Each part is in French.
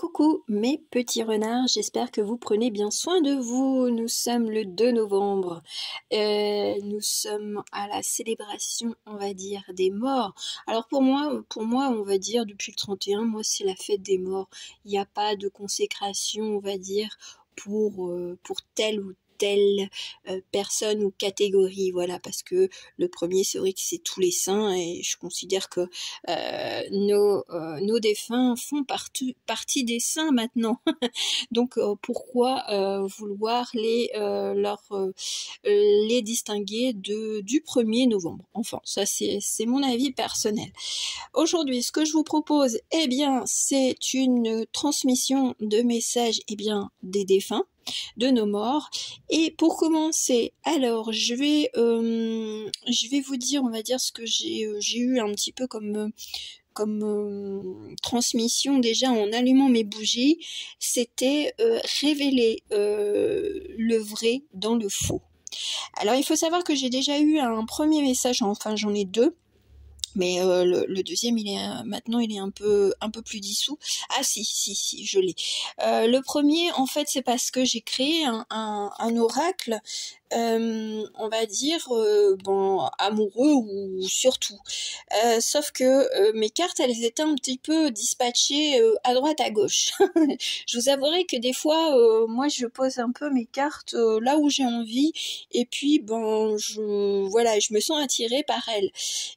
Coucou mes petits renards, j'espère que vous prenez bien soin de vous. Nous sommes le 2 novembre. Nous sommes à la célébration, on va dire, des morts. Alors pour moi, on va dire, depuis le 31, moi c'est la fête des morts. Il n'y a pas de consécration, on va dire, pour telle ou telle personne ou catégorie, voilà, parce que le premier, c'est vrai que c'est tous les saints, et je considère que nos défunts font partie des saints maintenant. Donc pourquoi vouloir les distinguer du 1er novembre? Enfin, ça c'est mon avis personnel. Aujourd'hui, ce que je vous propose, eh bien, c'est une transmission de messages, eh bien, des défunts, de nos morts. Et pour commencer, alors je vais vous dire, on va dire, ce que j'ai eu un petit peu comme transmission déjà en allumant mes bougies. C'était révéler le vrai dans le faux. Alors il faut savoir que j'ai déjà eu un premier message, enfin j'en ai deux. Mais le deuxième, maintenant il est un peu plus dissous. Ah si, je l'ai. Le premier, en fait, c'est parce que j'ai créé un oracle, on va dire, bon, amoureux ou surtout. Sauf que mes cartes, elles étaient un petit peu dispatchées à droite, à gauche. Je vous avouerai que des fois, moi, je pose un peu mes cartes là où j'ai envie, et puis, bon, voilà, je me sens attirée par elles.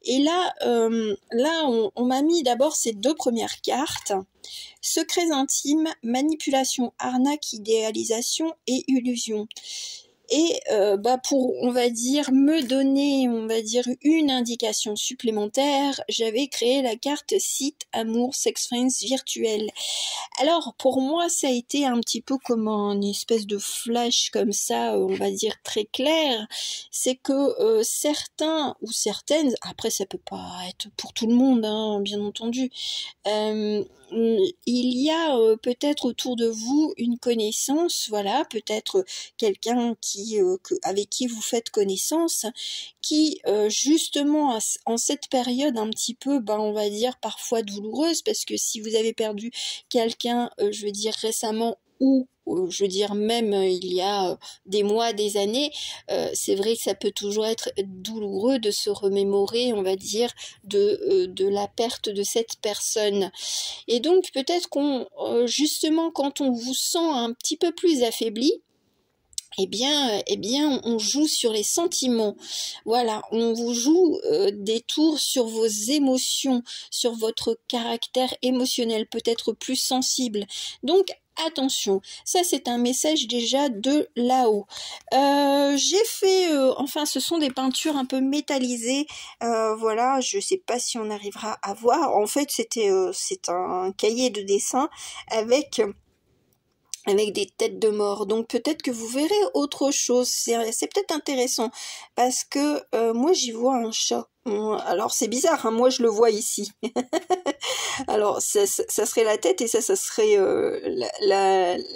Et là, on m'a mis d'abord ces deux premières cartes. Secrets intimes, manipulation, arnaque, idéalisation et illusion. Et pour, on va dire, me donner, on va dire, une indication supplémentaire, j'avais créé la carte site amour sex friends virtuel. Alors pour moi, ça a été un petit peu comme une espèce de flash comme ça, on va dire très clair. C'est que certains ou certaines, après ça peut pas être pour tout le monde, hein, bien entendu, il y a peut-être autour de vous une connaissance, voilà, peut-être quelqu'un avec qui vous faites connaissance, qui justement en cette période un petit peu, on va dire parfois douloureuse, parce que si vous avez perdu quelqu'un, je veux dire récemment, ou je veux dire même il y a des mois, des années, c'est vrai que ça peut toujours être douloureux de se remémorer, on va dire, de la perte de cette personne. Et donc peut-être justement quand on vous sent un petit peu plus affaibli, eh bien, on joue sur les sentiments. Voilà, on vous joue des tours sur vos émotions, sur votre caractère émotionnel, peut-être plus sensible. Donc, attention, ça c'est un message déjà de là-haut. J'ai fait, enfin ce sont des peintures un peu métallisées, voilà, je sais pas si on arrivera à voir. En fait c'est un cahier de dessin avec des têtes de mort, donc peut-être que vous verrez autre chose, c'est peut-être intéressant, parce que moi j'y vois un chat. Alors c'est bizarre, hein, moi je le vois ici. Alors ça serait la tête, et ça serait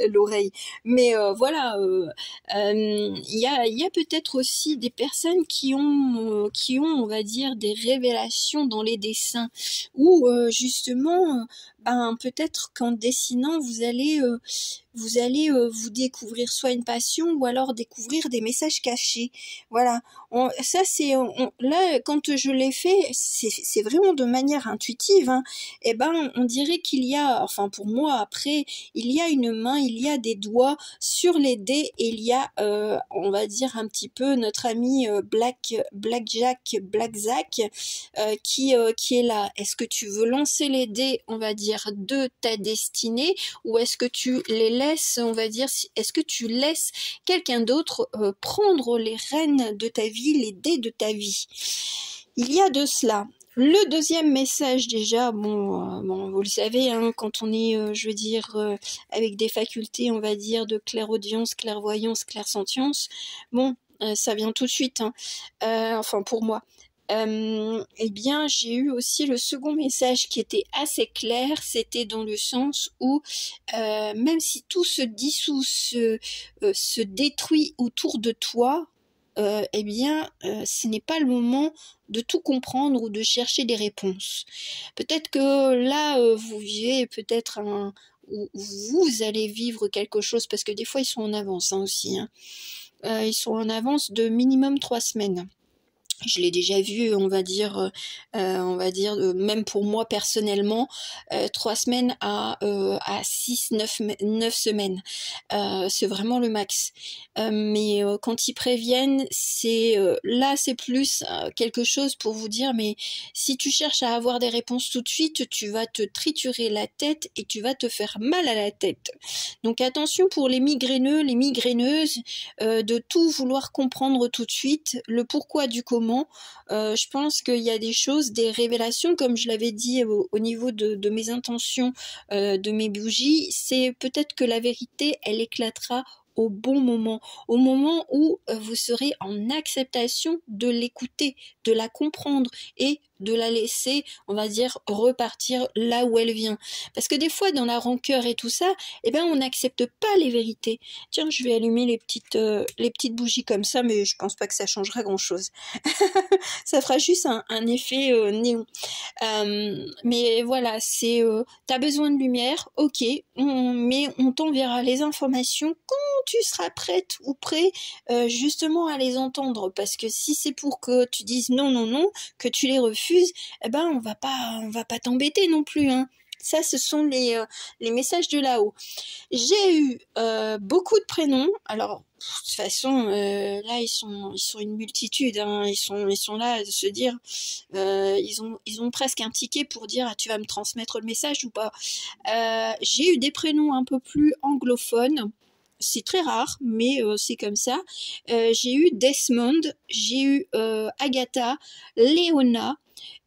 l'oreille. Mais voilà, il y a peut-être aussi des personnes qui ont, on va dire, des révélations dans les dessins, où justement, peut-être qu'en dessinant, vous allez vous découvrir soit une passion, ou alors découvrir des messages cachés. Voilà. Ça c'est là, quand je l'ai fait, c'est vraiment de manière intuitive, hein. Et on dirait qu'il y a, enfin pour moi, après, il y a une main, il y a des doigts sur les dés, et il y a, on va dire un petit peu notre ami Blackjack qui est là. Est-ce que tu veux lancer les dés, on va dire, de ta destinée, ou est-ce que tu les laisses, on va dire, est-ce que tu laisses quelqu'un d'autre prendre les rênes de ta vie, les dés de ta vie? Il y a de cela. Le deuxième message, déjà, bon, vous le savez, hein, quand on est, je veux dire, avec des facultés, on va dire, de clairaudience, clairvoyance, clairsentience, bon, ça vient tout de suite, hein, enfin pour moi. Eh bien, j'ai eu aussi le second message qui était assez clair, c'était dans le sens où, même si tout se dissout, se détruit autour de toi, eh bien, ce n'est pas le moment de tout comprendre ou de chercher des réponses. Peut-être que là, vous vivez peut-être où vous allez vivre quelque chose, parce que des fois ils sont en avance hein, aussi, hein. Ils sont en avance de minimum 3 semaines. Je l'ai déjà vu, on va dire, même pour moi personnellement, 3 semaines à 6, 9 semaines. C'est vraiment le max. Mais quand ils préviennent, là c'est plus quelque chose pour vous dire, mais si tu cherches à avoir des réponses tout de suite, tu vas te triturer la tête et tu vas te faire mal à la tête. Donc attention pour les migraineux, les migraineuses, de tout vouloir comprendre tout de suite, le pourquoi du comment. Je pense qu'il y a des choses, des révélations, comme je l'avais dit au niveau de mes intentions, de mes bougies, c'est peut-être que la vérité, elle éclatera au bon moment, au moment où vous serez en acceptation de l'écouter, de la comprendre et de la laisser, on va dire, repartir là où elle vient. Parce que des fois, dans la rancœur et tout ça, eh ben, on n'accepte pas les vérités. Tiens, je vais allumer les petites bougies comme ça, mais je pense pas que ça changera grand-chose. Ça fera juste un effet néon. Mais voilà, t'as besoin de lumière, ok, mais on t'enverra les informations quand tu seras prête ou prêt justement à les entendre. Parce que si c'est pour que tu dises non, non, non, que tu les refuses, eh ben on va pas t'embêter non plus, hein. Ça, ce sont les messages de là-haut. J'ai eu beaucoup de prénoms. Alors, de toute façon, là, ils sont une multitude. Hein. Ils sont là à se dire, ils ont presque un ticket pour dire, ah, tu vas me transmettre le message ou pas. J'ai eu des prénoms un peu plus anglophones. C'est très rare, mais c'est comme ça. J'ai eu Desmond, j'ai eu Agatha, Léona,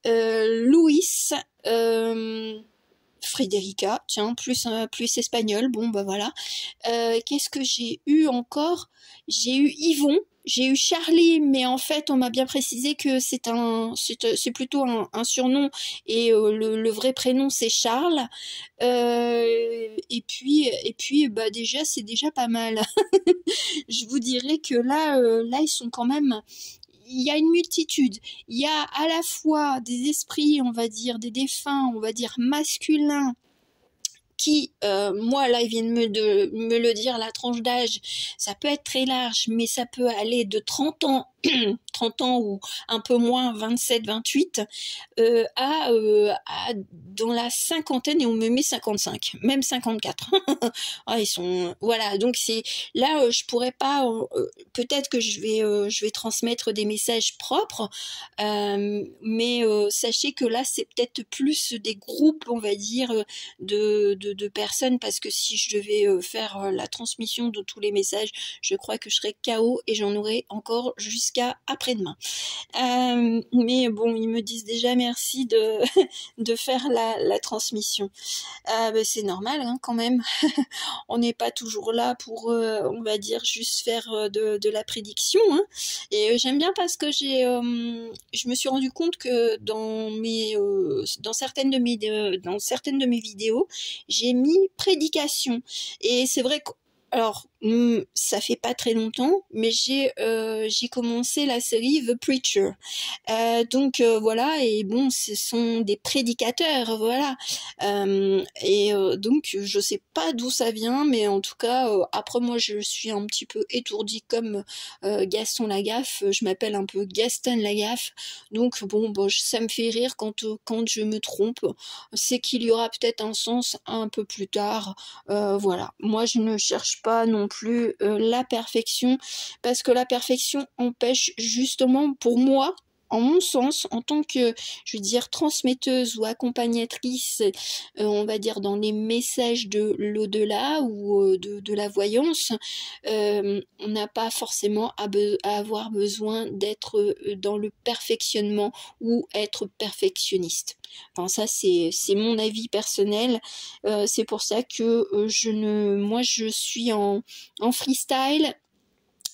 Louis, Frédérica, tiens, plus espagnol, bon bah voilà. Qu'est-ce que j'ai eu encore? J'ai eu Yvon, j'ai eu Charlie, mais en fait on m'a bien précisé que c'est plutôt un surnom et le vrai prénom c'est Charles. Et puis bah déjà c'est déjà pas mal. Je vous dirais que là ils sont quand même. Il y a une multitude. Il y a à la fois des esprits, on va dire, des défunts, on va dire masculins, qui, moi là, ils viennent me le dire, la tranche d'âge, ça peut être très large, mais ça peut aller de 30 ans, 30 ans ou un peu moins, 27, 28, à dans la cinquantaine, et on me met 55, même 54. Ah, ils sont, voilà, donc c'est là, je pourrais pas, peut-être que je vais transmettre des messages propres, mais sachez que là, c'est peut-être plus des groupes, on va dire, de personnes, parce que si je devais faire la transmission de tous les messages, je crois que je serais KO et j'en aurais encore jusqu'à après-demain. Mais bon, ils me disent déjà merci de faire la transmission. Ben, c'est normal hein, quand même. On n'est pas toujours là pour, on va dire, juste faire de la prédiction. Hein. Et j'aime bien parce que je me suis rendu compte que dans certaines de mes vidéos, j'ai mis prédication. Et c'est vrai que alors, ça fait pas très longtemps, mais j'ai commencé la série The Preacher. Donc voilà, et bon, ce sont des prédicateurs, voilà. Donc je sais pas d'où ça vient, mais en tout cas, après moi je suis un petit peu étourdie comme Gaston Lagaffe. Je m'appelle un peu Gaston Lagaffe. Donc bon, ça me fait rire quand je me trompe. C'est qu'il y aura peut-être un sens un peu plus tard. Voilà. Moi je ne cherche pas non plus la perfection, parce que la perfection empêche justement, pour moi, en mon sens, en tant que, je veux dire, transmetteuse ou accompagnatrice, on va dire dans les messages de l'au-delà ou de la voyance, on n'a pas forcément à avoir besoin d'être dans le perfectionnement ou être perfectionniste. Enfin, ça c'est mon avis personnel. C'est pour ça que moi je suis en freestyle.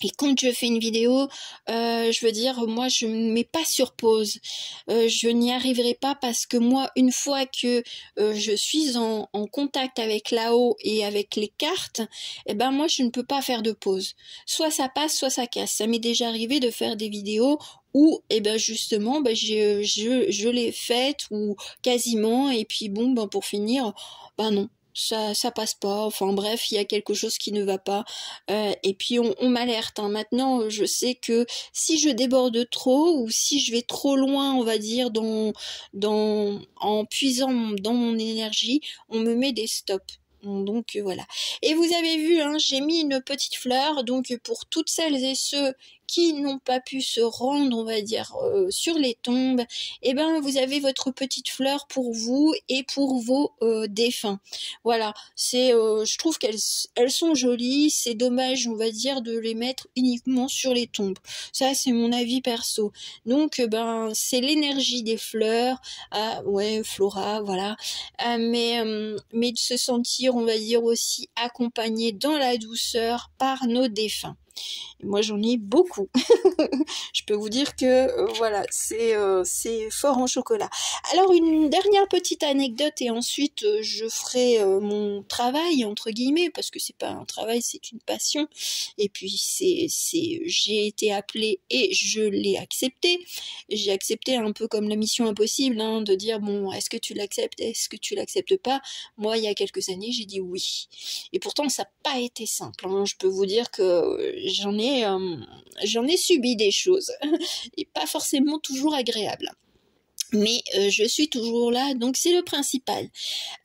Et quand je fais une vidéo, je veux dire, moi je ne mets pas sur pause. Je n'y arriverai pas, parce que moi, une fois que je suis en contact avec là-haut et avec les cartes, eh ben moi je ne peux pas faire de pause. Soit ça passe, soit ça casse. Ça m'est déjà arrivé de faire des vidéos où justement je l'ai faite ou quasiment, et puis bon pour finir, non. ça passe pas, enfin bref, il y a quelque chose qui ne va pas, et puis on m'alerte, hein. Maintenant, je sais que si je déborde trop, ou si je vais trop loin, on va dire, en puisant dans mon énergie, on me met des stops. Donc voilà. Et vous avez vu, hein, j'ai mis une petite fleur, donc pour toutes celles et ceux qui n'ont pas pu se rendre, on va dire, sur les tombes, eh ben vous avez votre petite fleur pour vous et pour vos défunts. Voilà, je trouve qu'elles sont jolies, c'est dommage, on va dire, de les mettre uniquement sur les tombes. Ça, c'est mon avis perso. Donc, c'est l'énergie des fleurs, ouais, Flora, voilà, mais de se sentir, on va dire, aussi accompagné dans la douceur par nos défunts. Moi, j'en ai beaucoup. Je peux vous dire que voilà, c'est fort en chocolat. Alors, une dernière petite anecdote et ensuite je ferai mon travail entre guillemets, parce que c'est pas un travail, c'est une passion. Et puis j'ai été appelée et je l'ai accepté. J'ai accepté un peu comme la mission impossible, hein, de dire bon, est-ce que tu l'acceptes, est-ce que tu l'acceptes pas. Moi, il y a quelques années, j'ai dit oui. Et pourtant, ça n'a pas été simple, hein. Je peux vous dire que j'en ai subi des choses et pas forcément toujours agréables. Mais je suis toujours là, donc c'est le principal.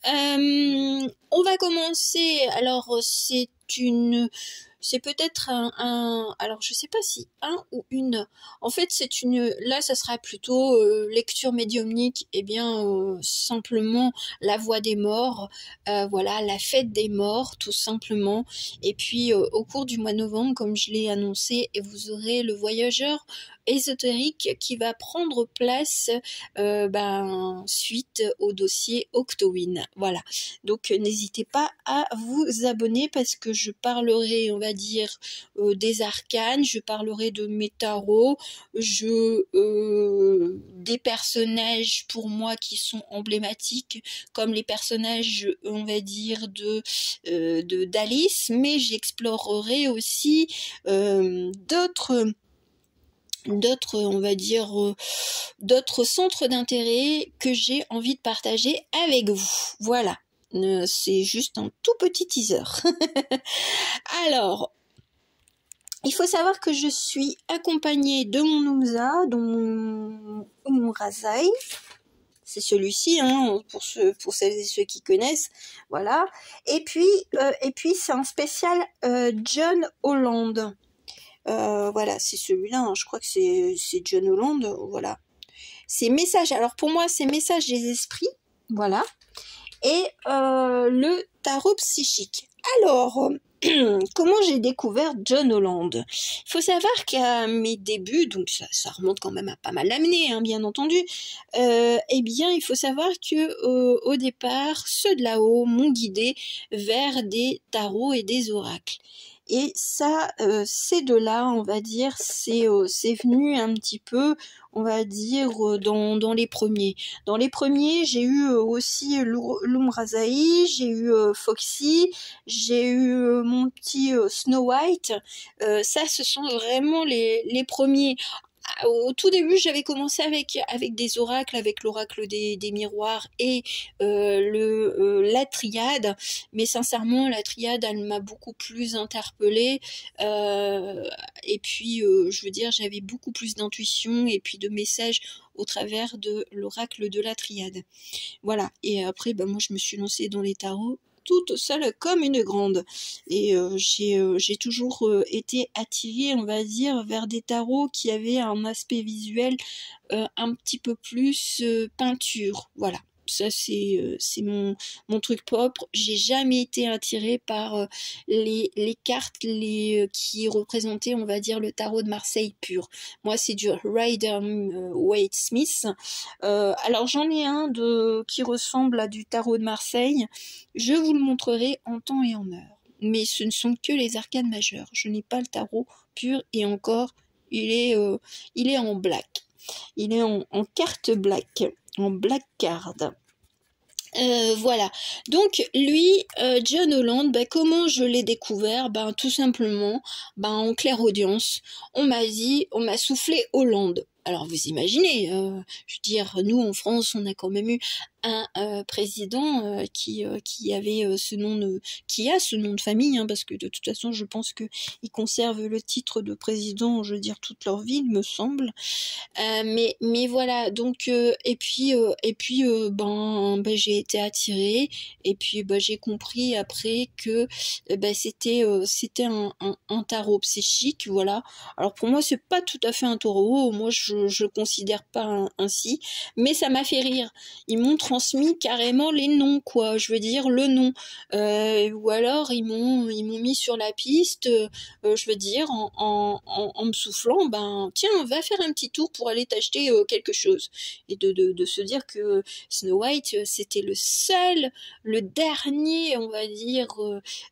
On va commencer. Alors c'est peut-être alors je sais pas si un ou une. En fait, là, ça sera plutôt lecture médiumnique. Eh bien, simplement la voix des morts, voilà, la fête des morts, tout simplement. Et puis, au cours du mois de novembre, comme je l'ai annoncé, et vous aurez le voyageur ésotérique qui va prendre place suite au dossier Octowin. Voilà. Donc n'hésitez pas à vous abonner parce que je parlerai, on va dire, des arcanes, je parlerai de mes tarots, des personnages pour moi qui sont emblématiques, comme les personnages, on va dire, d'Alice, mais j'explorerai aussi on va dire, d'autres centres d'intérêt que j'ai envie de partager avec vous. Voilà, c'est juste un tout petit teaser. Alors, il faut savoir que je suis accompagnée de mon Umza, de mon Umrazai. C'est celui-ci, hein, pour celles et ceux qui connaissent, voilà. Et puis c'est un spécial John Holland. Voilà, c'est celui-là, hein, je crois que c'est John Holland, voilà. C'est message, alors pour moi c'est message des esprits, voilà. Et le tarot psychique. Alors, comment j'ai découvert John Holland? Il faut savoir qu'à mes débuts, donc ça remonte quand même à pas mal d'années, hein, bien entendu, eh bien il faut savoir que au départ, ceux de là-haut m'ont guidé vers des tarots et des oracles. Et ça, ces deux-là, on va dire, c'est venu un petit peu, on va dire, dans les premiers. Dans les premiers, j'ai eu aussi l'Umrazai, j'ai eu Foxy, j'ai eu mon petit Snow White. Ça, ce sont vraiment les premiers. Au tout début, j'avais commencé avec des oracles, avec l'oracle des miroirs et la triade, mais sincèrement, la triade, elle m'a beaucoup plus interpellée, et puis, je veux dire, j'avais beaucoup plus d'intuition et puis de messages au travers de l'oracle de la triade. Voilà, et après, moi, je me suis lancée dans les tarots, toute seule comme une grande. Et j'ai toujours été attirée, on va dire, vers des tarots qui avaient un aspect visuel un petit peu plus peinture. Voilà. Ça, c'est mon truc propre. J'ai jamais été attirée par les cartes qui représentaient, on va dire, le tarot de Marseille pur. Moi, c'est du Rider-Waite-Smith. Alors, j'en ai un qui ressemble à du tarot de Marseille. Je vous le montrerai en temps et en heure. Mais ce ne sont que les arcanes majeures. Je n'ai pas le tarot pur et encore, il est en black. Il est en carte black. En black card. Voilà. Donc lui, John Holland, comment je l'ai découvert? Tout simplement, en clairaudience, on m'a soufflé Hollande. Alors vous imaginez, je veux dire, nous en France, on a quand même eu un président qui avait ce nom qui a ce nom de famille, hein, parce que de toute façon je pense qu'ils conservent le titre de président, je veux dire, toute leur vie, il me semble. Mais voilà, donc ben j'ai été attirée, et puis j'ai compris après que c'était un tarot psychique, voilà. Alors pour moi c'est pas tout à fait un tarot, moi je considère pas ainsi, mais ça m'a fait rire. Ils m'ont transmis carrément les noms, quoi, je veux dire le nom, ou alors ils m'ont mis sur la piste, je veux dire en me soufflant, ben tiens, va faire un petit tour pour aller t'acheter quelque chose, et de se dire que Snow White c'était le dernier, on va dire,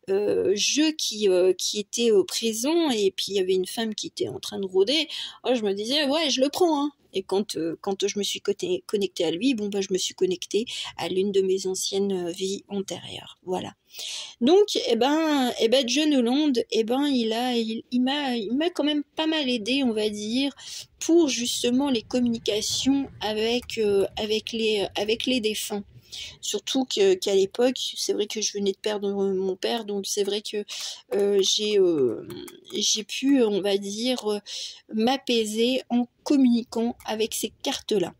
jeu qui était présent, et puis il y avait une femme qui était en train de rôder. Oh, je me disais ouais, je le prends, hein. Et quand je me suis connectée à lui, bon je me suis connectée à l'une de mes anciennes vies antérieures, voilà. Donc John Holland, il m'a quand même pas mal aidé, on va dire, pour justement les communications avec les défunts. Surtout qu'à l'époque, c'est vrai que je venais de perdre mon père, donc c'est vrai que j'ai pu, on va dire, m'apaiser en communiquant avec ces cartes-là.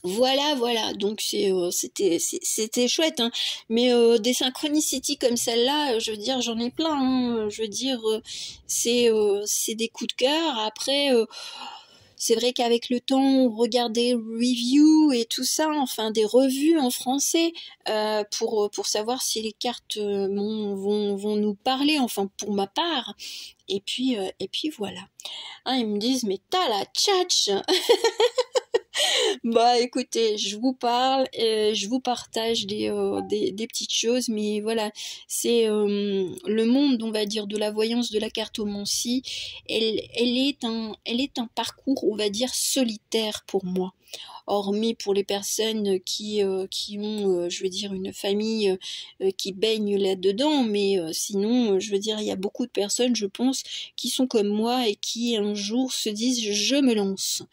Voilà, donc c'était chouette, hein. Mais des synchronicités comme celle-là, je veux dire, j'en ai plein, hein. Je veux dire, c'est des coups de cœur. Après, c'est vrai qu'avec le temps, on regardait reviews et tout ça, enfin des revues en français, pour savoir si les cartes vont nous parler, enfin pour ma part. Et puis voilà. Hein, ils me disent, mais t'as la tchatch. Bah écoutez, je vous parle, je vous partage des petites choses, mais voilà, c'est le monde, on va dire, de la voyance, de la cartomancie, elle est un parcours, on va dire, solitaire pour moi. Hormis pour les personnes qui ont, je veux dire, une famille qui baigne là-dedans, mais sinon, je veux dire, il y a beaucoup de personnes, je pense, qui sont comme moi et qui un jour se disent « je me lance ».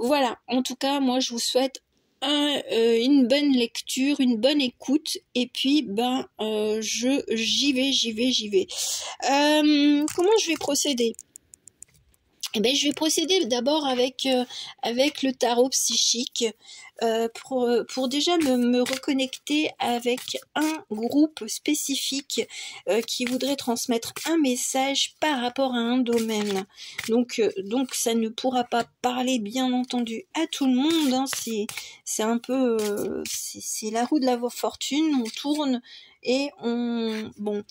Voilà, en tout cas, moi je vous souhaite une bonne lecture, une bonne écoute, et puis j'y vais. Comment je vais procéder? Eh ben, je vais procéder d'abord avec le tarot psychique, pour déjà me reconnecter avec un groupe spécifique qui voudrait transmettre un message par rapport à un domaine. Donc ça ne pourra pas parler, bien entendu, à tout le monde, hein. C'est un peu c'est la roue de la fortune, on tourne et bon,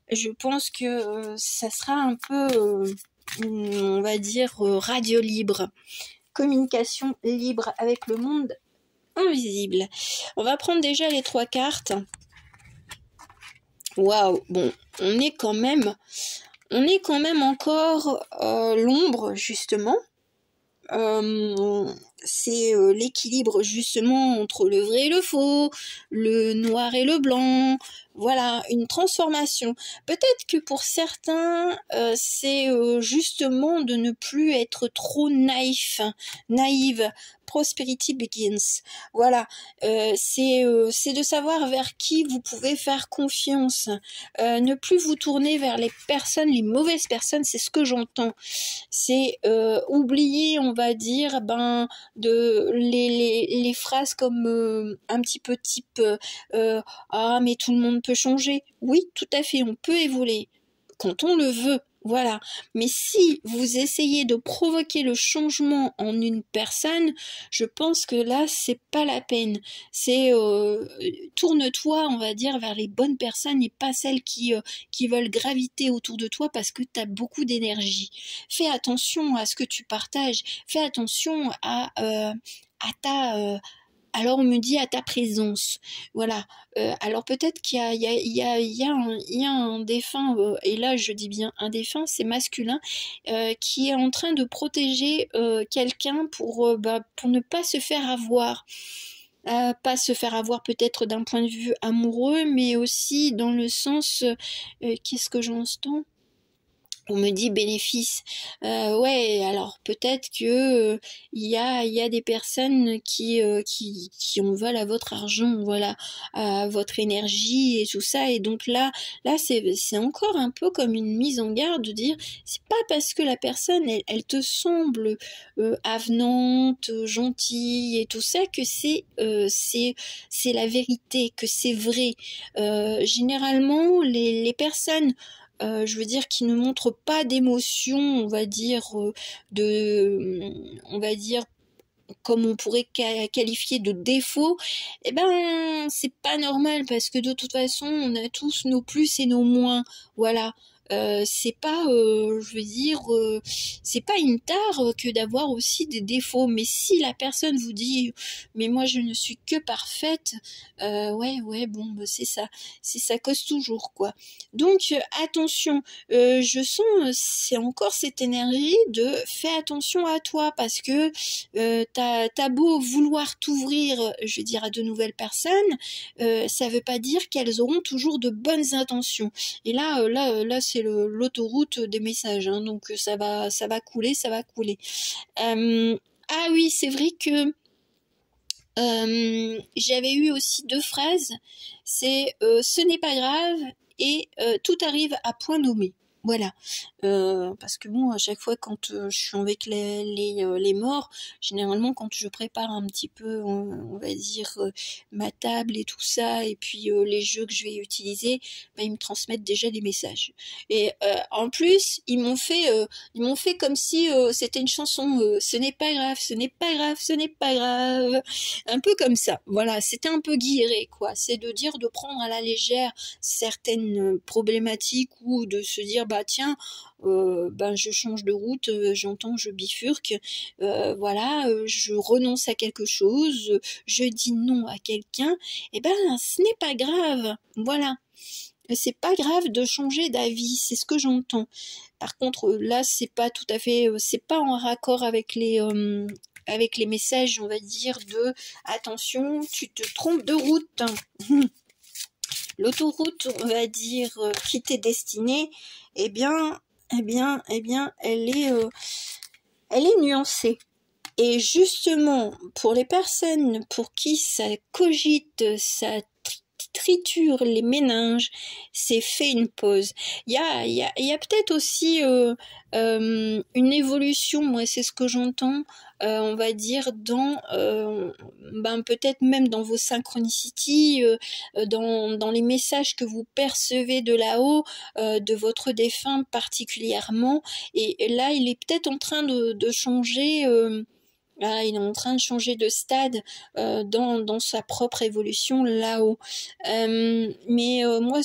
je pense que ça sera un peu on va dire radio libre, communication libre avec le monde invisible. On va prendre déjà les 3 cartes. Waouh, bon, on est quand même encore l'ombre, justement. C'est l'équilibre justement entre le vrai et le faux, le noir et le blanc, voilà, une transformation. Peut-être que pour certains, c'est justement de ne plus être trop naïve. Prosperity begins. Voilà, c'est de savoir vers qui vous pouvez faire confiance. Ne plus vous tourner vers les mauvaises personnes, c'est ce que j'entends. C'est oublier, on va dire, les phrases comme un petit peu type ah mais tout le monde peut changer. Oui, tout à fait, on peut évoluer quand on le veut. Voilà, mais si vous essayez de provoquer le changement en une personne, je pense que là c'est pas la peine. C'est tourne-toi, on va dire, vers les bonnes personnes et pas celles qui veulent graviter autour de toi parce que tu as beaucoup d'énergie. Fais attention à ce que tu partages, fais attention à alors on me dit à ta présence, voilà. Alors peut-être qu'il y a un défunt, et là je dis bien un défunt, c'est masculin, qui est en train de protéger quelqu'un pour ne pas se faire avoir. Pas se faire avoir peut-être d'un point de vue amoureux, mais aussi dans le sens, qu'est-ce que j'entends ? On me dit bénéfice. Ouais, alors peut-être que il y a des personnes qui en veulent à votre argent, voilà, à votre énergie et tout ça. Et donc là c'est encore un peu comme une mise en garde de dire c'est pas parce que la personne elle te semble avenante, gentille et tout ça que c'est la vérité, que c'est vrai. Généralement les personnes je veux dire, qui ne montrent pas d'émotion, on va dire, on va dire, comme on pourrait qualifier de défaut, eh ben, c'est pas normal parce que de toute façon, on a tous nos plus et nos moins. Voilà. C'est pas, je veux dire, c'est pas une tare que d'avoir aussi des défauts. Mais si la personne vous dit, mais moi je ne suis que parfaite, ouais, bon, bah, ça cause toujours quoi. Donc attention, je sens, c'est encore cette énergie de fais attention à toi parce que t'as beau vouloir t'ouvrir, je veux dire, à de nouvelles personnes, ça veut pas dire qu'elles auront toujours de bonnes intentions. Et là, c'est l'autoroute des messages, hein, donc ça va couler, ça va couler. Ah oui, c'est vrai que j'avais eu aussi 2 phrases, c'est ce n'est pas grave et tout arrive à point nommé. Voilà, parce que bon, à chaque fois quand je suis avec les morts, généralement quand je prépare un petit peu, on va dire, ma table et tout ça, et puis les jeux que je vais utiliser, bah, ils me transmettent déjà des messages. Et en plus, ils m'ont fait comme si c'était une chanson, ce n'est pas grave, ce n'est pas grave, ce n'est pas grave, un peu comme ça. Voilà, c'était un peu guilleret, quoi. C'est de dire de prendre à la légère certaines problématiques ou de se dire bah tiens ben je change de route, j'entends, je bifurque, voilà, je renonce à quelque chose, je dis non à quelqu'un, et ben ce n'est pas grave, voilà. C'est pas grave de changer d'avis, c'est ce que j'entends. Par contre, là, c'est pas tout à fait, c'est pas en raccord avec les messages, on va dire, de attention, tu te trompes de route. L'autoroute, on va dire, qui t'est destinée, eh bien, elle est nuancée. Et justement, pour les personnes pour qui ça cogite, ça triture les méninges, c'est fait une pause. Il y a peut-être aussi une évolution, moi c'est ce que j'entends, on va dire dans peut-être même dans vos synchronicities, dans les messages que vous percevez de là-haut, de votre défunt particulièrement, et là il est peut-être en train de changer. Il est en train de changer de stade dans sa propre évolution là-haut. Mais moi,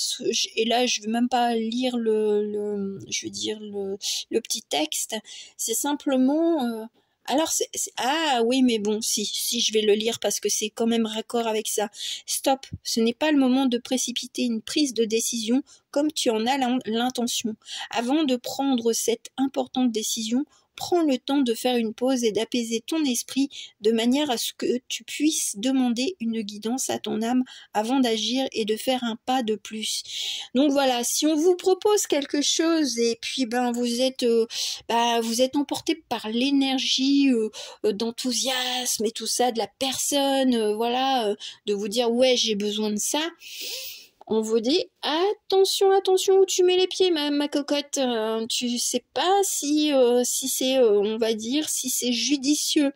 et là, je ne veux même pas lire je veux dire le petit texte. C'est simplement. Alors, ah oui, mais bon, si je vais le lire parce que c'est quand même raccord avec ça. Stop, ce n'est pas le moment de précipiter une prise de décision comme tu en as l'intention. Avant de prendre cette importante décision, prends le temps de faire une pause et d'apaiser ton esprit de manière à ce que tu puisses demander une guidance à ton âme avant d'agir et de faire un pas de plus. Donc voilà, si on vous propose quelque chose et puis vous êtes emporté par l'énergie d'enthousiasme et tout ça de la personne, voilà, de vous dire ouais j'ai besoin de ça. On vous dit attention où tu mets les pieds, ma cocotte. Tu sais pas si c'est, on va dire, si c'est judicieux.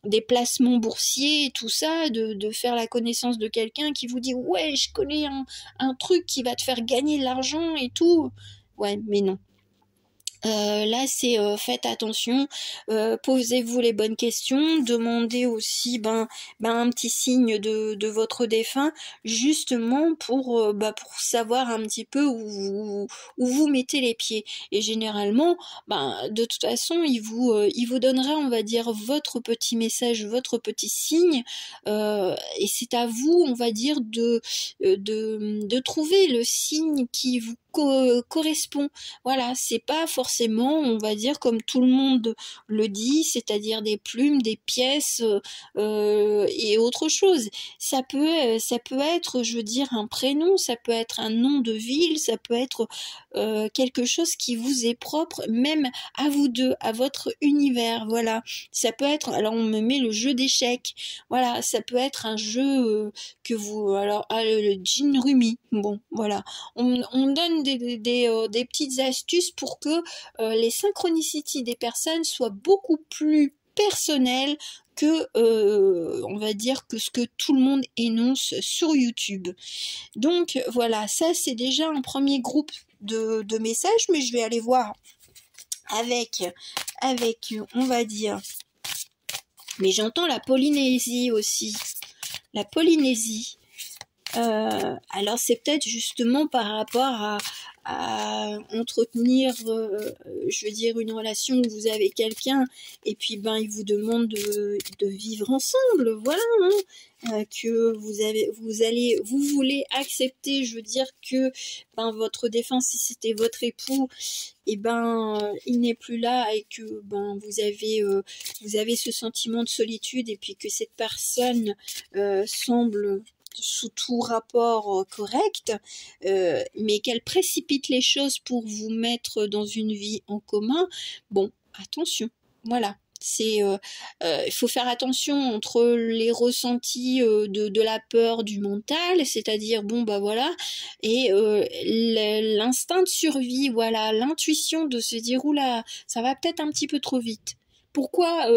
Des placements boursiers et tout ça, de faire la connaissance de quelqu'un qui vous dit ouais, je connais un truc qui va te faire gagner de l'argent et tout. Ouais, mais non. Là c'est faites attention, posez-vous les bonnes questions, demandez aussi un petit signe de votre défunt, justement pour savoir un petit peu où vous mettez les pieds. Et généralement de toute façon il vous donnera, on va dire, votre petit message, votre petit signe, et c'est à vous, on va dire, de trouver le signe qui vous correspond. Voilà, c'est pas forcément forcément, on va dire, comme tout le monde le dit, c'est-à-dire des plumes, des pièces et autre chose. Ça peut être, je veux dire, un prénom, ça peut être un nom de ville, ça peut être quelque chose qui vous est propre, même à vous deux, à votre univers, voilà. Ça peut être, alors on me met le jeu d'échecs, voilà, ça peut être un jeu que vous, alors le Gin Rummy, bon, voilà. On donne des petites astuces pour que les synchronicités des personnes soient beaucoup plus personnelles que, on va dire, que ce que tout le monde énonce sur YouTube. Donc voilà, ça c'est déjà un premier groupe de messages, mais je vais aller voir avec, on va dire, mais j'entends la Polynésie aussi, la Polynésie. Alors c'est peut-être justement par rapport à entretenir, je veux dire, une relation où vous avez quelqu'un et puis ben il vous demande de vivre ensemble, voilà, hein, que vous voulez accepter, je veux dire que ben votre défunt, si c'était votre époux, et ben il n'est plus là et que ben vous avez ce sentiment de solitude et puis que cette personne semble sous tout rapport correct, mais qu'elle précipite les choses pour vous mettre dans une vie en commun, bon, attention, voilà. C'est, il faut faire attention entre les ressentis de la peur du mental, c'est-à-dire bon bah voilà, et l'instinct de survie, voilà, l'intuition de se dire oula, ça va peut-être un petit peu trop vite. Pourquoi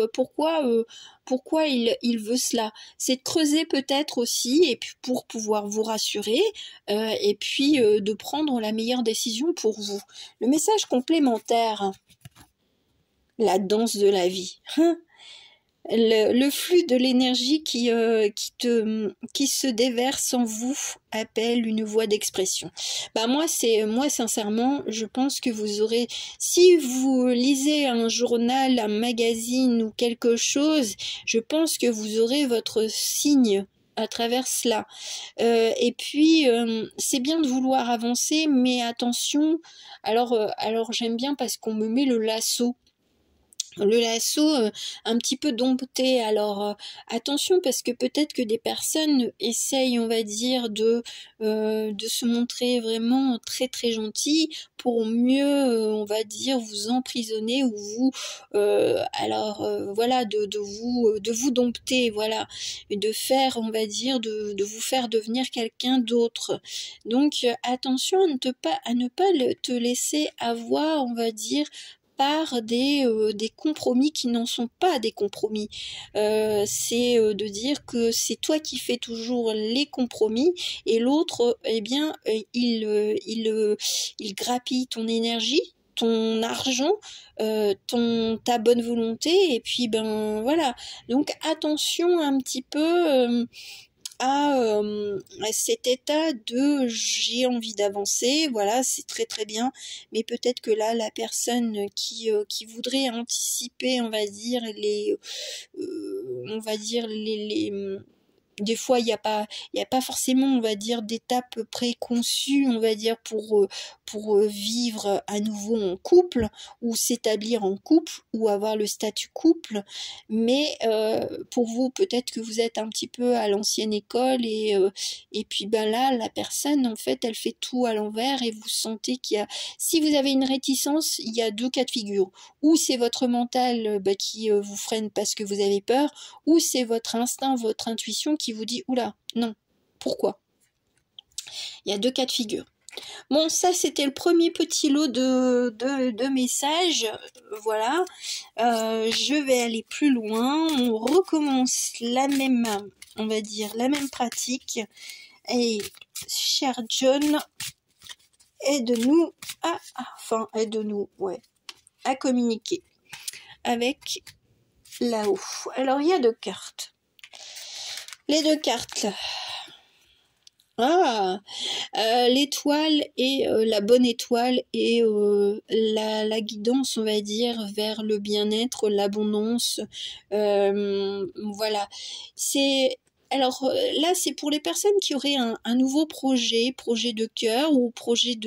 il veut cela? C'est de creuser peut-être aussi, et puis pour pouvoir vous rassurer, et puis de prendre la meilleure décision pour vous. Le message complémentaire, la danse de la vie. Le flux de l'énergie qui se déverse en vous appelle une voie d'expression. Bah moi sincèrement, je pense que vous aurez, si vous lisez un journal, un magazine ou quelque chose, je pense que vous aurez votre signe à travers cela. Et puis c'est bien de vouloir avancer, mais attention. Alors j'aime bien parce qu'on me met le lasso. Le lasso un petit peu dompté, alors attention parce que peut-être que des personnes essayent, on va dire, de se montrer vraiment très très gentilles pour mieux, on va dire, vous emprisonner ou vous, voilà, de vous dompter, voilà, et de faire, on va dire, de vous faire devenir quelqu'un d'autre. Donc attention à ne pas te laisser avoir, on va dire, par des compromis qui n'en sont pas des compromis. C'est de dire que c'est toi qui fais toujours les compromis et l'autre, eh bien, il grappille ton énergie, ton argent, ta bonne volonté, et puis ben voilà. Donc attention un petit peu à cet état de j'ai envie d'avancer, voilà, c'est très très bien, mais peut-être que là la personne qui voudrait anticiper, on va dire des fois il n'y a pas forcément, on va dire, d'étapes préconçues, on va dire, pour vivre à nouveau en couple ou s'établir en couple ou avoir le statut couple, mais pour vous peut-être que vous êtes un petit peu à l'ancienne école et puis ben là la personne en fait elle fait tout à l'envers et vous sentez qu'il y a, si vous avez une réticence, il y a deux cas de figure, ou c'est votre mental qui vous freine parce que vous avez peur, ou c'est votre instinct, votre intuition qui vous dit oula, non, pourquoi? Il y a deux cas de figure. Bon, ça c'était le premier petit lot de messages, voilà. Je vais aller plus loin, on recommence la même, on va dire, la même pratique. Et cher John, aide-nous à communiquer avec là-haut. Alors il y a deux cartes. Les deux cartes là. L'étoile et la bonne étoile et la guidance, on va dire, vers le bien-être, l'abondance. Voilà. Alors là, c'est pour les personnes qui auraient un nouveau projet de cœur ou projet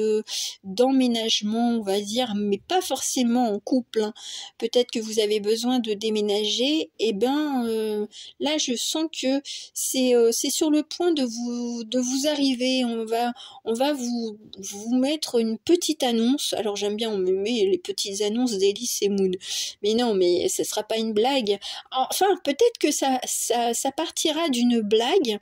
d'emménagement, on va dire, mais pas forcément en couple, hein. Peut-être que vous avez besoin de déménager, et ben là, je sens que c'est sur le point de vous arriver. On va vous mettre une petite annonce. Alors j'aime bien, on me met les petites annonces d'Elise et Moon. Mais non, mais ce sera pas une blague. Enfin, peut-être que ça partira d'une blague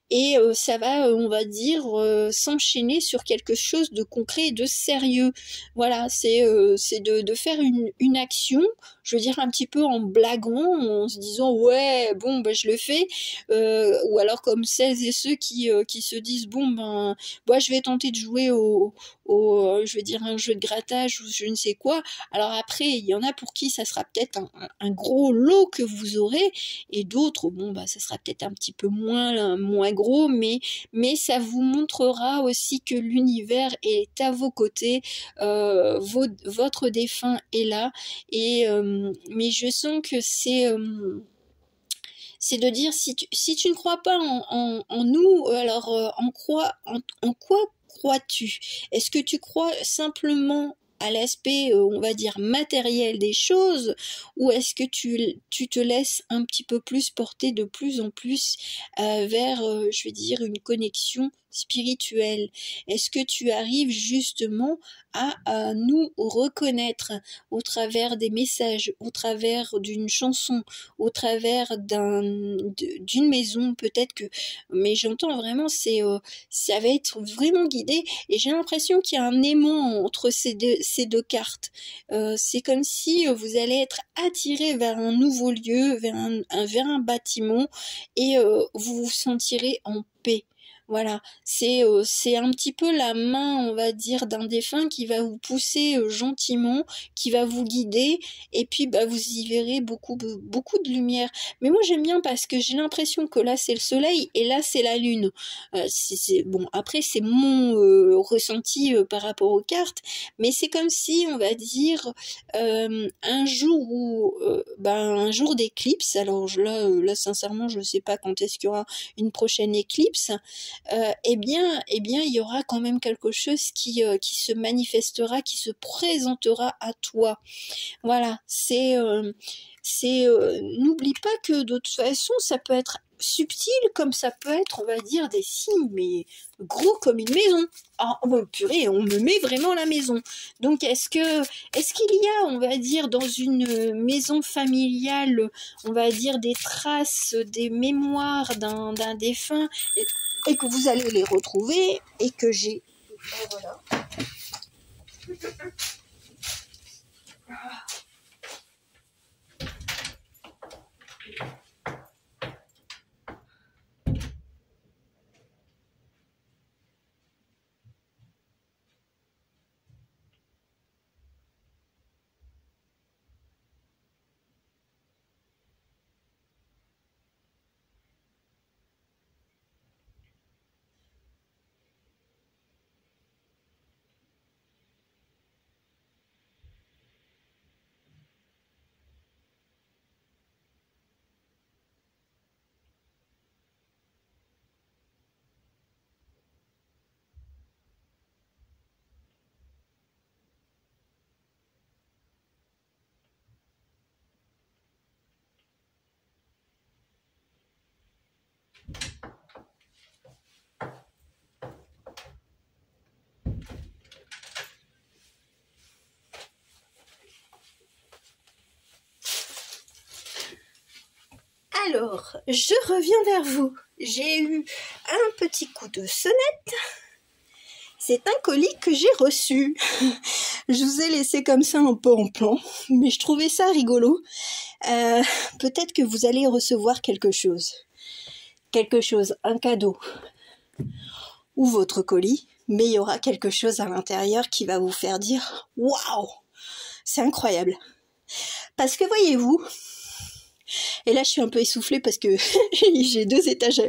et ça va, on va dire, s'enchaîner sur quelque chose de concret et de sérieux. Voilà, c'est de faire une action, je veux dire un petit peu en blaguant, en se disant ouais, bon, ben je le fais, ou alors comme celles et ceux qui se disent bon ben, moi je vais tenter de jouer je veux dire un jeu de grattage ou je ne sais quoi. Alors après, il y en a pour qui ça sera peut-être un gros lot que vous aurez, et d'autres, bon bah ça sera peut-être un petit peu moins gros, mais ça vous montrera aussi que l'univers est à vos côtés, votre défunt est là, et mais je sens que c'est de dire si tu ne crois pas en nous, alors en quoi crois-tu? Est-ce que tu crois simplement à l'aspect, on va dire, matériel des choses, ou est-ce que tu te laisses un petit peu plus porter de plus en plus vers, je vais dire, une connexion spirituelle? Est-ce que tu arrives justement à nous reconnaître au travers des messages, au travers d'une chanson, au travers d'une maison, peut-être que, mais j'entends vraiment, ça va être vraiment guidé, et j'ai l'impression qu'il y a un aimant entre ces deux cartes. C'est comme si vous allez être attiré vers un nouveau lieu, vers un bâtiment, et vous vous sentirez en paix. Voilà, c'est un petit peu la main, on va dire, d'un défunt qui va vous pousser gentiment, qui va vous guider, et puis bah vous y verrez beaucoup de lumière. Mais moi j'aime bien parce que j'ai l'impression que là c'est le soleil et là c'est la lune. Bon, après c'est mon ressenti par rapport aux cartes, mais c'est comme si, on va dire, un jour d'éclipse. Alors là sincèrement je ne sais pas quand est-ce qu'il y aura une prochaine éclipse. Eh bien, il y aura quand même quelque chose qui se manifestera, qui se présentera à toi. Voilà, n'oublie pas que de toute façon, ça peut être subtil comme ça peut être, on va dire, des signes, mais gros comme une maison. Ah, oh, purée, on me met vraiment la maison. Donc, est-ce qu'il y a, on va dire, dans une maison familiale, on va dire, des traces, des mémoires d'un défunt, et que vous allez les retrouver, et que j'ai... Voilà. Alors, je reviens vers vous. J'ai eu un petit coup de sonnette. C'est un colis que j'ai reçu. Je vous ai laissé comme ça un peu en plan, mais je trouvais ça rigolo. Peut-être que vous allez recevoir quelque chose, un cadeau, ou votre colis, mais il y aura quelque chose à l'intérieur qui va vous faire dire « Waouh, c'est incroyable !» Parce que voyez-vous, et là je suis un peu essoufflée parce que j'ai 2 étages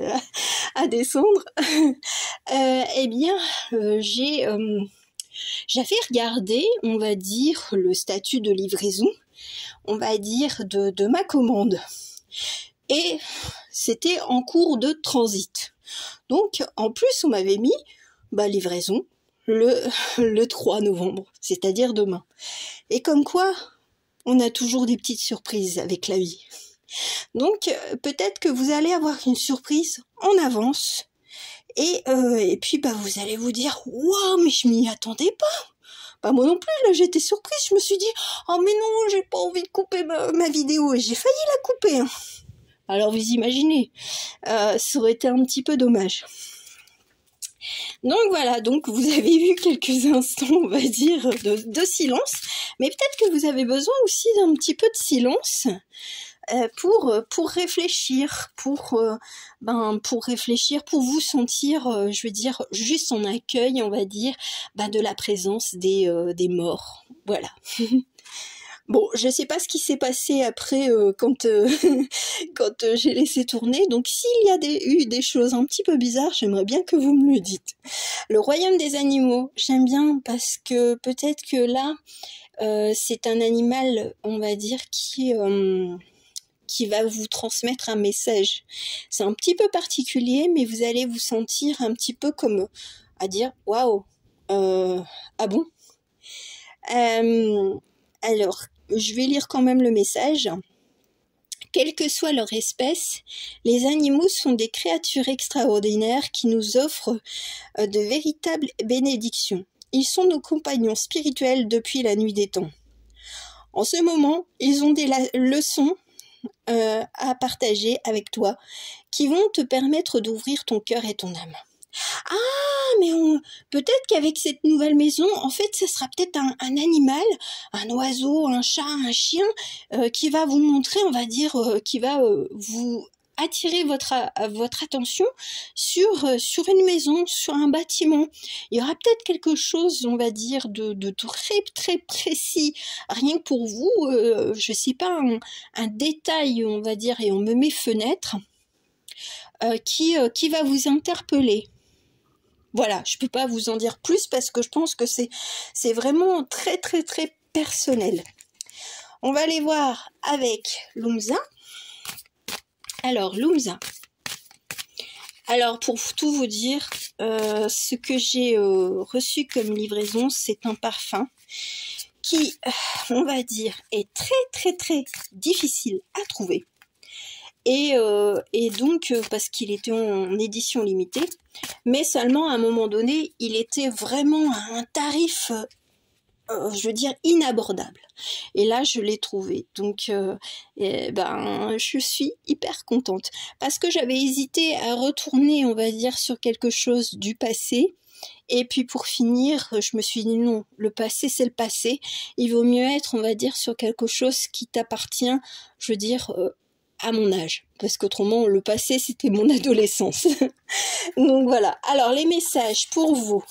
à descendre, eh bien j'avais regardé, on va dire, le statut de livraison, on va dire, de ma commande. et c'était en cours de transit. Donc en plus on m'avait mis livraison le 3 novembre, c'est-à-dire demain. Et comme quoi, on a toujours des petites surprises avec la vie. Donc peut-être que vous allez avoir une surprise en avance, et puis vous allez vous dire, waouh, mais je m'y attendais pas. Moi non plus, là j'étais surprise, je me suis dit, oh mais non, j'ai pas envie de couper ma vidéo, et j'ai failli la couper. Hein. Alors vous imaginez, ça aurait été un petit peu dommage. Donc voilà, donc vous avez eu quelques instants, on va dire, de silence, mais peut-être que vous avez besoin aussi d'un petit peu de silence pour réfléchir, pour réfléchir, pour vous sentir, je veux dire, juste en accueil, on va dire, de la présence des morts. Voilà. Bon, je sais pas ce qui s'est passé après quand j'ai laissé tourner, donc s'il y a eu des choses un petit peu bizarres, j'aimerais bien que vous me le dites. Le royaume des animaux, j'aime bien parce que peut-être que là, c'est un animal, on va dire, qui va vous transmettre un message. C'est un petit peu particulier, mais vous allez vous sentir un petit peu comme à dire, waouh, ah bon? Alors, je vais lire quand même le message. Quelle que soit leur espèce, les animaux sont des créatures extraordinaires qui nous offrent de véritables bénédictions. Ils sont nos compagnons spirituels depuis la nuit des temps. En ce moment, ils ont des leçons à partager avec toi qui vont te permettre d'ouvrir ton cœur et ton âme. Ah, mais peut-être qu'avec cette nouvelle maison, en fait, ça sera peut-être un animal, un oiseau, un chat, un chien, qui va vous montrer, on va dire, qui va vous attirer votre attention sur une maison, sur un bâtiment. Il y aura peut-être quelque chose, on va dire, de très très précis, rien que pour vous, je sais pas, un détail, on va dire, et on me met fenêtre, qui va vous interpeller. Voilà, je peux pas vous en dire plus parce que je pense que c'est vraiment très très très personnel. On va aller voir avec Lumsa. Alors Lumsa. Alors pour tout vous dire, ce que j'ai reçu comme livraison, c'est un parfum qui, on va dire, est très très très difficile à trouver. Et donc, parce qu'il était en édition limitée, mais seulement à un moment donné, il était vraiment à un tarif, je veux dire, inabordable. Et là, je l'ai trouvé. Donc, je suis hyper contente. Parce que j'avais hésité à retourner, on va dire, sur quelque chose du passé. Et puis pour finir, je me suis dit non, le passé c'est le passé. Il vaut mieux être, on va dire, sur quelque chose qui t'appartient, je veux dire, à mon âge, parce qu'autrement le passé c'était mon adolescence. Donc voilà, alors les messages pour vous.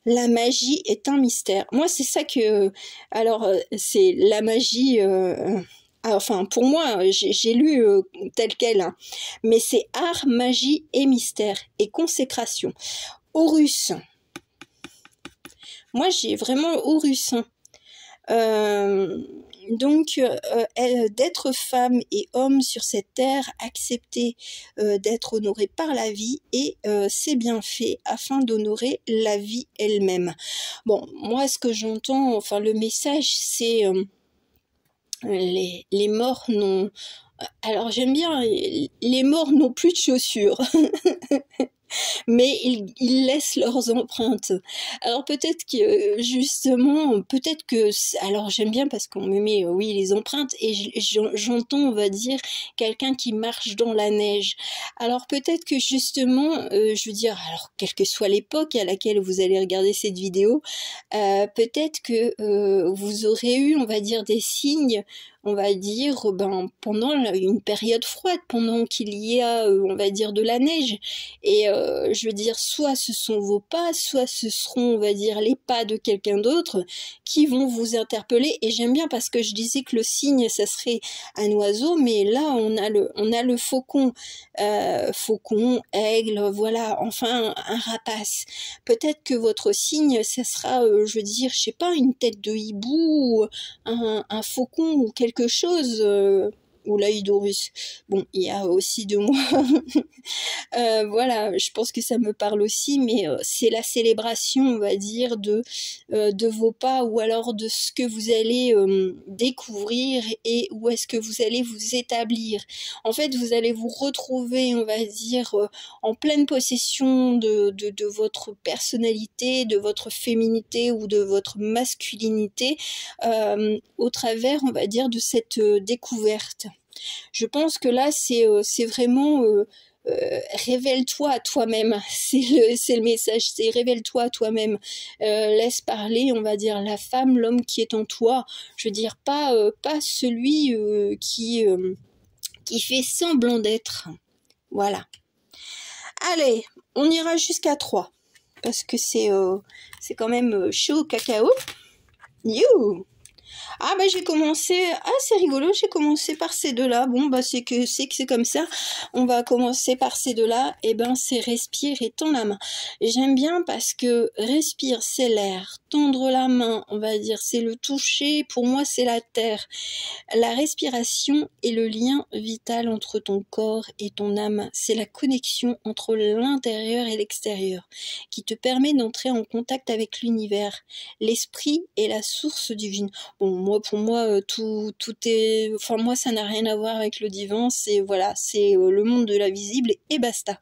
La magie est un mystère. Moi c'est ça que, alors c'est la magie, enfin pour moi j'ai lu tel quel, hein. Mais c'est art, magie et mystère et consécration. Horus. Moi j'ai vraiment Horus, hein. Donc d'être femme et homme sur cette terre, accepter d'être honoré par la vie et ses bienfaits afin d'honorer la vie elle-même. Bon, moi ce que j'entends, enfin le message c'est les morts n'ont... Alors j'aime bien, les morts n'ont plus de chaussures. Mais ils laissent leurs empreintes. Alors peut-être que justement, peut-être que, alors j'aime bien parce qu'on me met, oui, les empreintes, et j'entends, on va dire, quelqu'un qui marche dans la neige. Alors peut-être que justement, je veux dire, alors quelle que soit l'époque à laquelle vous allez regarder cette vidéo, peut-être que vous aurez eu, on va dire, des signes, on va dire, pendant une période froide, pendant qu'il y a, on va dire, de la neige. Et je veux dire, soit ce sont vos pas, soit ce seront, on va dire, les pas de quelqu'un d'autre qui vont vous interpeller. Et j'aime bien parce que je disais que le signe, ça serait un oiseau, mais là, on a le faucon, faucon, aigle, voilà, enfin, un rapace. Peut-être que votre signe, ça sera, je veux dire, je sais pas, une tête de hibou, un faucon ou quelque chose, ou l'œil d'Horus. Bon, il y a aussi 2 mois. Voilà, je pense que ça me parle aussi, mais c'est la célébration, on va dire, de vos pas, ou alors de ce que vous allez découvrir et où est-ce que vous allez vous établir. En fait, vous allez vous retrouver, on va dire, en pleine possession de votre personnalité, de votre féminité ou de votre masculinité, au travers, on va dire, de cette découverte. Je pense que là, c'est vraiment révèle-toi à toi-même. C'est le message, c'est révèle-toi à toi-même. Laisse parler, on va dire, la femme, l'homme qui est en toi. Je veux dire, pas celui qui fait semblant d'être. Voilà. Allez, on ira jusqu'à 3. Parce que c'est quand même chaud au cacao. You! Ah bah j'ai commencé, ah c'est rigolo, j'ai commencé par ces deux-là. Bon bah c'est que c'est comme ça. On va commencer par ces deux-là. Et ben c'est respire et tends la main. J'aime bien parce que respire c'est l'air, tendre la main, on va dire c'est le toucher. Pour moi c'est la terre. La respiration est le lien vital entre ton corps et ton âme. C'est la connexion entre l'intérieur et l'extérieur qui te permet d'entrer en contact avec l'univers. L'esprit est la source divine. Bon, pour moi, tout est... Enfin, moi, ça n'a rien à voir avec le divin. C'est, voilà, c'est le monde de l'invisible et basta.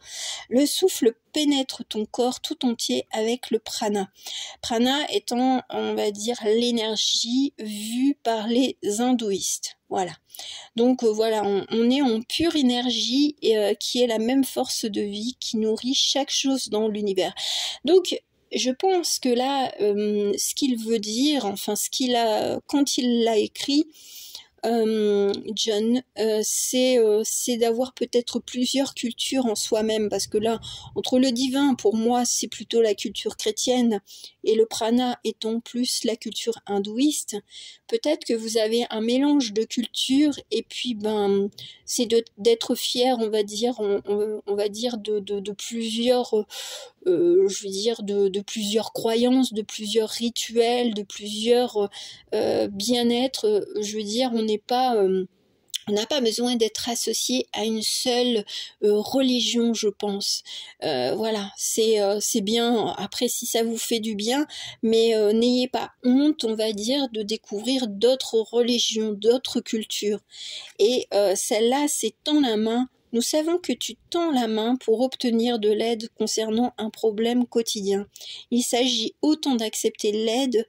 Le souffle pénètre ton corps tout entier avec le prana. Prana étant, on va dire, l'énergie vue par les hindouistes. Voilà. Donc voilà, on est en pure énergie qui est la même force de vie qui nourrit chaque chose dans l'univers. Donc je pense que là, ce qu'il veut dire, enfin ce qu'il a, quand il l'a écrit, John, c'est d'avoir peut-être plusieurs cultures en soi-même, parce que là, entre le divin, pour moi, c'est plutôt la culture chrétienne, et le prana étant plus la culture hindouiste, peut-être que vous avez un mélange de cultures, et puis ben, c'est d'être fier, on va dire, on va dire de plusieurs je veux dire de plusieurs croyances, de plusieurs rituels, de plusieurs bien-être. Je veux dire, on n'a pas besoin d'être associé à une seule religion, je pense. Voilà, c'est bien. Après, si ça vous fait du bien, mais n'ayez pas honte, on va dire, de découvrir d'autres religions, d'autres cultures. Et celle-là, c'est tends la main. Nous savons que tu tends la main pour obtenir de l'aide concernant un problème quotidien. Il s'agit autant d'accepter l'aide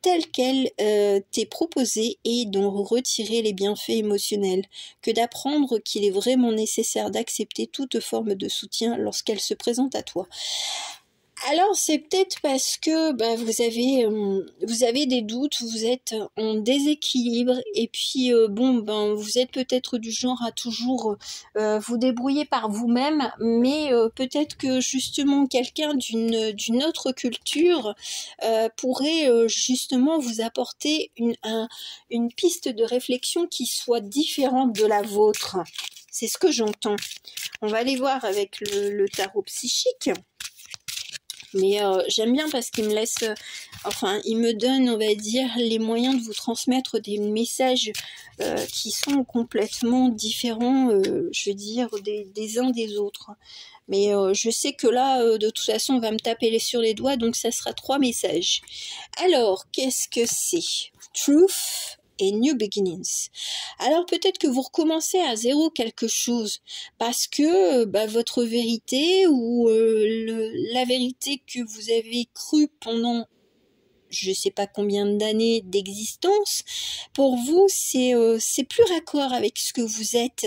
telle qu'elle t'est proposée et d'en retirer les bienfaits émotionnels, que d'apprendre qu'il est vraiment nécessaire d'accepter toute forme de soutien lorsqu'elle se présente à toi. Alors c'est peut-être parce que bah, vous avez des doutes, vous êtes en déséquilibre et puis bon ben vous êtes peut-être du genre à toujours vous débrouiller par vous-même, mais peut-être que justement quelqu'un d'une autre culture pourrait justement vous apporter une piste de réflexion qui soit différente de la vôtre. C'est ce que j'entends. On va aller voir avec le tarot psychique. Mais j'aime bien parce qu'il me laisse, enfin, il me donne, on va dire, les moyens de vous transmettre des messages qui sont complètement différents, je veux dire, des uns des autres. Mais je sais que là, de toute façon, on va me taper sur les doigts, donc ça sera 3 messages. Alors, qu'est-ce que c'est? Truth et New Beginnings. Alors peut-être que vous recommencez à zéro quelque chose parce que bah, votre vérité ou la vérité que vous avez crue pendant je sais pas combien d'années d'existence, pour vous c'est plus raccord avec ce que vous êtes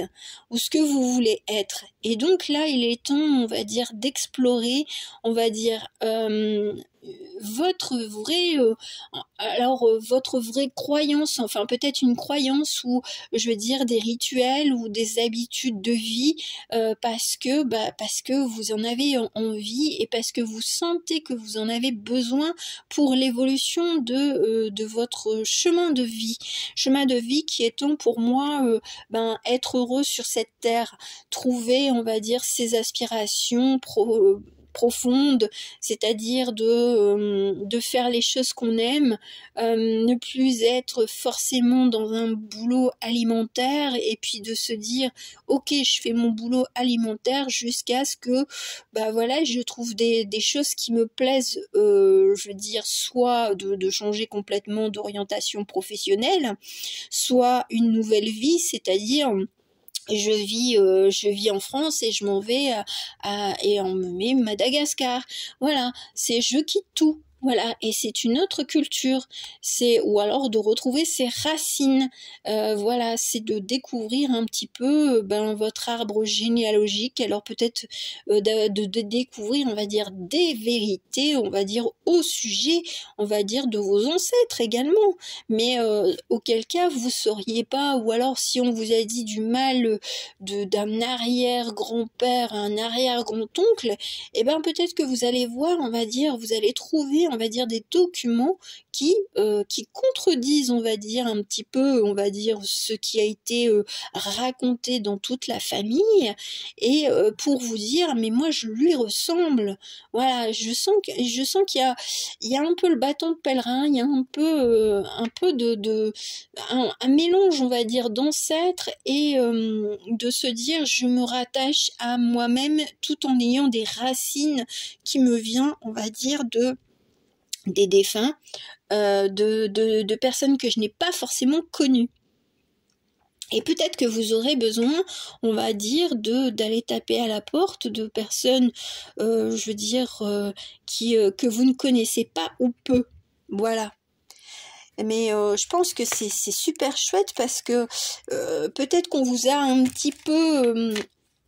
ou ce que vous voulez être. Et donc là il est temps, on va dire, d'explorer, on va dire votre vraie votre vraie croyance, enfin peut-être une croyance ou je veux dire des rituels ou des habitudes de vie parce que vous en avez envie et parce que vous sentez que vous en avez besoin pour l'évolution de votre chemin de vie qui étant pour moi être heureux sur cette terre, trouver on va dire ses aspirations profonde, c'est-à-dire de faire les choses qu'on aime, ne plus être forcément dans un boulot alimentaire et puis de se dire ok, je fais mon boulot alimentaire jusqu'à ce que bah voilà, je trouve des choses qui me plaisent, je veux dire soit de changer complètement d'orientation professionnelle, soit une nouvelle vie, c'est-à-dire je vis en France et je m'en vais et on me met Madagascar. Voilà, c'est je quitte tout. Voilà, et c'est une autre culture. C'est ou alors de retrouver ses racines. Voilà, c'est de découvrir un petit peu votre arbre généalogique. Alors peut-être de découvrir, on va dire, des vérités, on va dire au sujet, on va dire de vos ancêtres également. Mais auquel cas vous sauriez pas, ou alors si on vous a dit du mal d'un arrière-grand-père, un arrière-grand-oncle, et ben peut-être que vous allez voir, on va dire, vous allez trouver, on va dire, des documents qui contredisent, on va dire, un petit peu, on va dire, ce qui a été raconté dans toute la famille, et pour vous dire, mais moi je lui ressemble. Voilà, je sens qu'il y a un peu le bâton de pèlerin, il y a un peu un mélange, on va dire, d'ancêtres et de se dire je me rattache à moi-même tout en ayant des racines qui me viennent, on va dire, des défunts, de personnes que je n'ai pas forcément connues. Et peut-être que vous aurez besoin, on va dire, d'aller taper à la porte de personnes, je veux dire, que vous ne connaissez pas ou peu. Voilà. Mais je pense que c'est super chouette parce que peut-être qu'on vous a un petit peu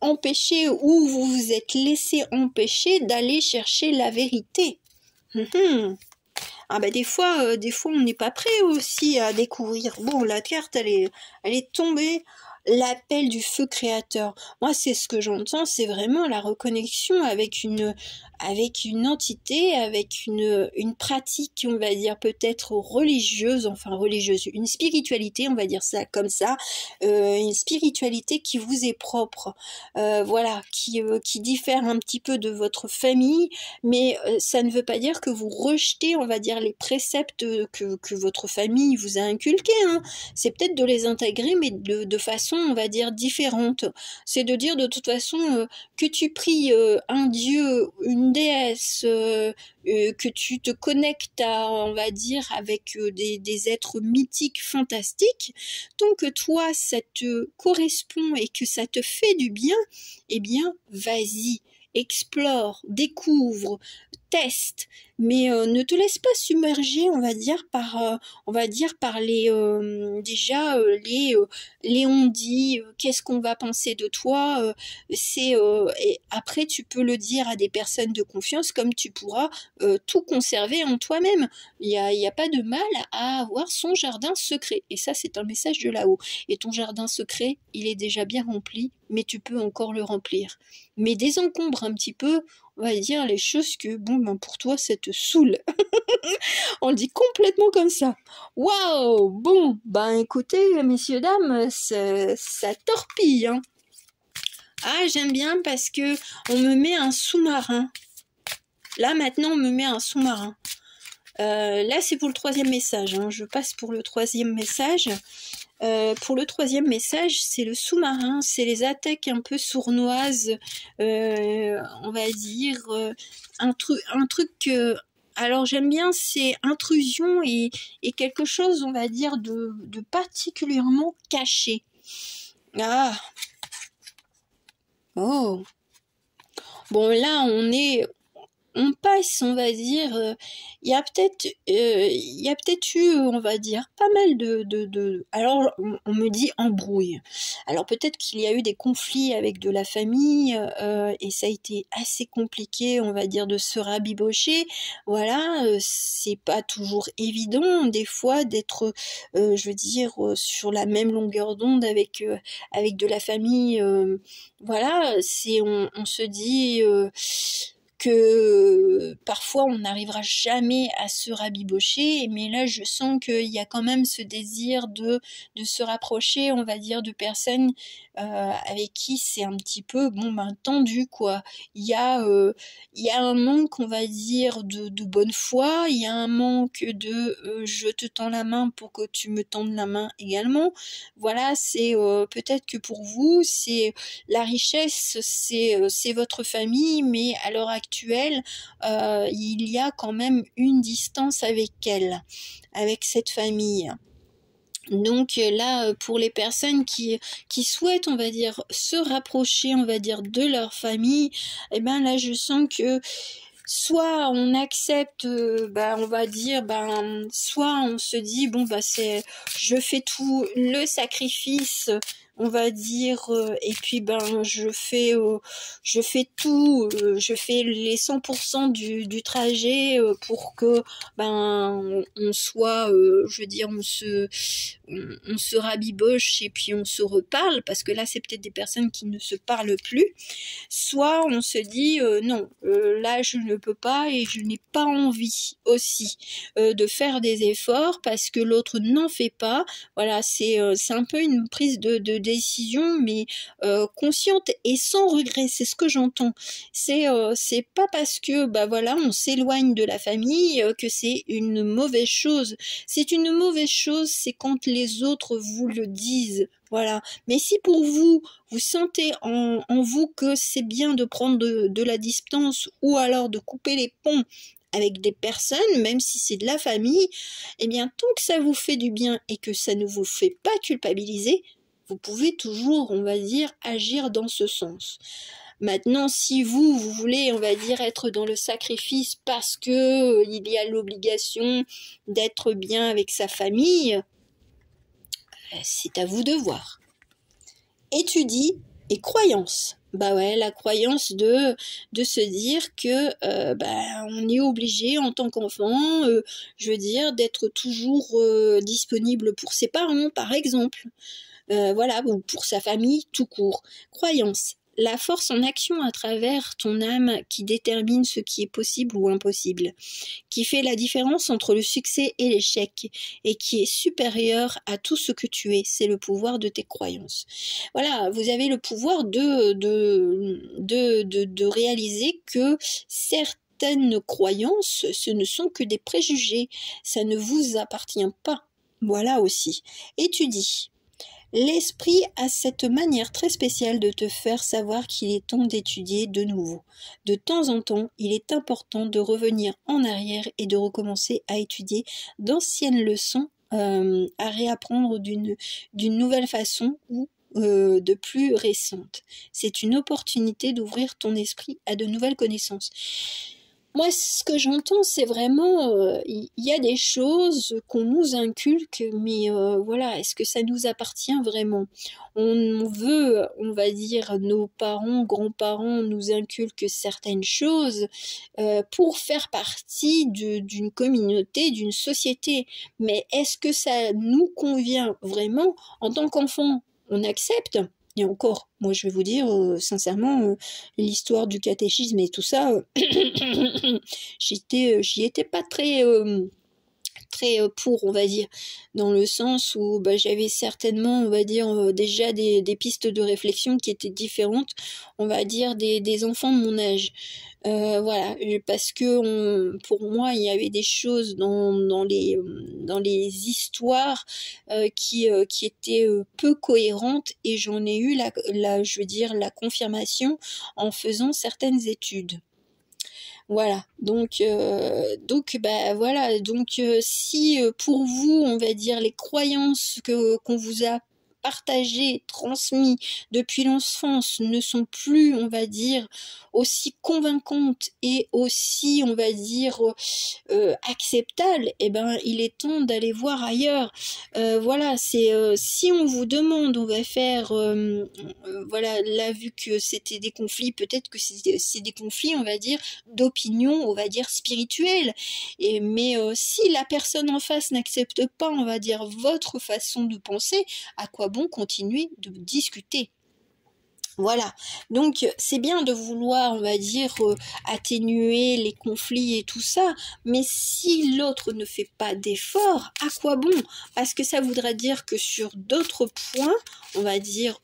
empêché ou vous vous êtes laissé empêcher d'aller chercher la vérité. Ah bah des fois on n'est pas prêt aussi à découvrir. Bon, la carte elle est tombée. L'appel du feu créateur. Moi, c'est ce que j'entends, c'est vraiment la reconnexion avec une entité, avec une pratique, on va dire peut-être religieuse, enfin religieuse, une spiritualité, on va dire ça comme ça, une spiritualité qui vous est propre, voilà, qui diffère un petit peu de votre famille, mais ça ne veut pas dire que vous rejetez, on va dire, les préceptes que votre famille vous a inculqués, hein. C'est peut-être de les intégrer, mais de façon, on va dire, différente. C'est de dire de toute façon que tu pries un dieu, une déesse, que tu te connectes à, on va dire, avec des êtres mythiques fantastiques, tant que toi ça te correspond et que ça te fait du bien, eh bien vas-y, explore, découvre, teste, mais ne te laisse pas submerger, on va dire par les les on-dit, qu'est-ce qu'on va penser de toi, et après tu peux le dire à des personnes de confiance comme tu pourras tout conserver en toi-même. Il y a pas de mal à avoir son jardin secret, et ça c'est un message de là-haut. Et ton jardin secret, il est déjà bien rempli, mais tu peux encore le remplir. Mais désencombre un petit peu, on va dire, les choses que, pour toi, ça te saoule. On le dit complètement comme ça. Waouh! Bon, écoutez, messieurs, dames, ça torpille, hein. Ah, j'aime bien parce que on me met un sous-marin. Là, maintenant, on me met un sous-marin. Là, c'est pour le troisième message, hein. Je passe pour le troisième message. Pour le troisième message, c'est le sous-marin, c'est les attaques un peu sournoises, on va dire, un truc que... Alors j'aime bien, c'est intrusion et quelque chose, on va dire, de particulièrement caché. Ah. Oh. Bon, là, on passe, on va dire, il y a peut-être eu, on va dire, pas mal alors on me dit embrouille. Alors peut-être qu'il y a eu des conflits avec de la famille et ça a été assez compliqué, on va dire, de se rabibocher. Voilà, c'est pas toujours évident des fois d'être, je veux dire, sur la même longueur d'onde avec de la famille. Voilà, on se dit que parfois on n'arrivera jamais à se rabibocher, mais là je sens qu'il y a quand même ce désir de se rapprocher, on va dire, de personnes avec qui c'est un petit peu tendu, quoi. Il y a un manque, on va dire, de bonne foi, il y a un manque de je te tends la main pour que tu me tendes la main également. Voilà, c'est peut-être que pour vous, c'est la richesse, c'est votre famille, mais à l'heure actuelle, il y a quand même une distance avec elle, avec cette famille. Donc là, pour les personnes qui souhaitent, on va dire, se rapprocher, on va dire, de leur famille, et ben là, je sens que soit on accepte, on va dire, soit on se dit, je fais tout le sacrifice, on va dire, et puis je fais tout, je fais les 100% du trajet pour que on soit, je veux dire, on se rabiboche et puis on se reparle, parce que là c'est peut-être des personnes qui ne se parlent plus. Soit on se dit non, là je ne peux pas et je n'ai pas envie aussi de faire des efforts parce que l'autre n'en fait pas. Voilà, c'est un peu une prise de décision, mais consciente et sans regret. C'est ce que j'entends. C'est pas parce que on s'éloigne de la famille que c'est une mauvaise chose. C'est une mauvaise chose, c'est quand les autres vous le disent. Voilà. Mais si pour vous, vous sentez en vous que c'est bien de prendre de la distance ou alors de couper les ponts avec des personnes, même si c'est de la famille, eh bien, tant que ça vous fait du bien et que ça ne vous fait pas culpabiliser, vous pouvez toujours, on va dire, agir dans ce sens. Maintenant, si vous voulez, on va dire, être dans le sacrifice parce que il y a l'obligation d'être bien avec sa famille, c'est à vous de voir. Étudie et croyance. La croyance de se dire que on est obligé en tant qu'enfant, je veux dire, d'être toujours disponible pour ses parents, par exemple. Ou pour sa famille tout court. Croyance. La force en action à travers ton âme qui détermine ce qui est possible ou impossible, qui fait la différence entre le succès et l'échec, et qui est supérieur à tout ce que tu es. C'est le pouvoir de tes croyances. Voilà, vous avez le pouvoir de réaliser que certaines croyances, ce ne sont que des préjugés. Ça ne vous appartient pas. Voilà aussi. Étudie. L'esprit a cette manière très spéciale de te faire savoir qu'il est temps d'étudier de nouveau. De temps en temps, il est important de revenir en arrière et de recommencer à étudier d'anciennes leçons à réapprendre d'une nouvelle façon ou de plus récente. C'est une opportunité d'ouvrir ton esprit à de nouvelles connaissances. Moi, ce que j'entends, c'est vraiment, il y a des choses qu'on nous inculque, mais est-ce que ça nous appartient vraiment? On veut, on va dire, nos parents, grands-parents nous inculquent certaines choses pour faire partie d'une communauté, d'une société. Mais est-ce que ça nous convient vraiment? En tant qu'enfant, on accepte. Et encore, moi je vais vous dire, sincèrement, l'histoire du catéchisme et tout ça, j'y étais pas très pour, on va dire, dans le sens où j'avais certainement, on va dire, déjà des pistes de réflexion qui étaient différentes, on va dire, des enfants de mon âge. Parce que pour moi, il y avait des choses dans les histoires qui étaient peu cohérentes, et j'en ai eu je veux dire, la confirmation en faisant certaines études. Voilà, donc si pour vous, on va dire, les croyances qu'on vous a partagées, transmises depuis l'enfance ne sont plus, on va dire, aussi convaincantes et aussi, on va dire, acceptables, il est temps d'aller voir ailleurs. Si on vous demande, on va faire, là, vu que c'était des conflits, peut-être que c'est des conflits, on va dire, d'opinion, on va dire, spirituelle. Mais si la personne en face n'accepte pas, on va dire, votre façon de penser, à quoi bon continuer de discuter? Voilà, donc c'est bien de vouloir, on va dire, atténuer les conflits et tout ça, mais si l'autre ne fait pas d'effort, à quoi bon? Parce que ça voudrait dire que sur d'autres points, on va dire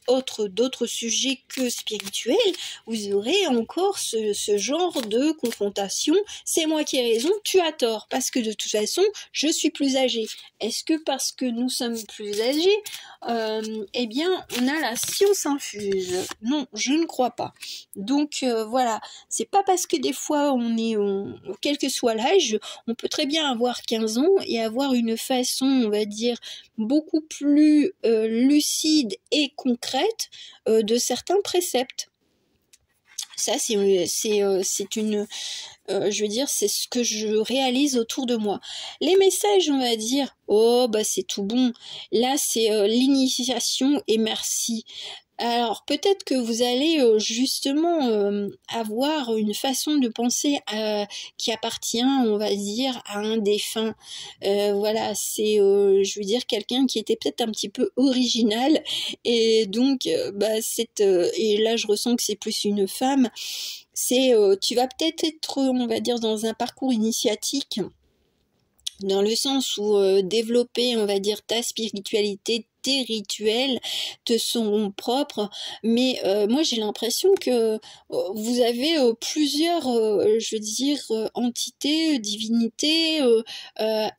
d'autres sujets que spirituels, vous aurez encore ce genre de confrontation. C'est moi qui ai raison, tu as tort, parce que de toute façon, je suis plus âgée. Est-ce que parce que nous sommes plus âgés, eh bien, on a la science infuse? Non, je ne crois pas. Donc voilà, c'est pas parce que des fois quel que soit l'âge, on peut très bien avoir 15 ans et avoir une façon, on va dire, beaucoup plus lucide et concrète de certains préceptes. Ça, c'est une, je veux dire, c'est ce que je réalise autour de moi. Les messages, on va dire, oh, bah c'est tout bon. Là, c'est l'initiation et merci. Alors peut-être que vous allez justement avoir une façon de penser qui appartient, on va dire, à un défunt. Voilà, c'est, je veux dire, quelqu'un qui était peut-être un petit peu original et donc, et là je ressens que c'est plus une femme. C'est, tu vas peut-être être, on va dire, dans un parcours initiatique, dans le sens où développer, on va dire, ta spiritualité, tes rituels te seront propres, mais moi j'ai l'impression que vous avez plusieurs, je veux dire, entités, divinités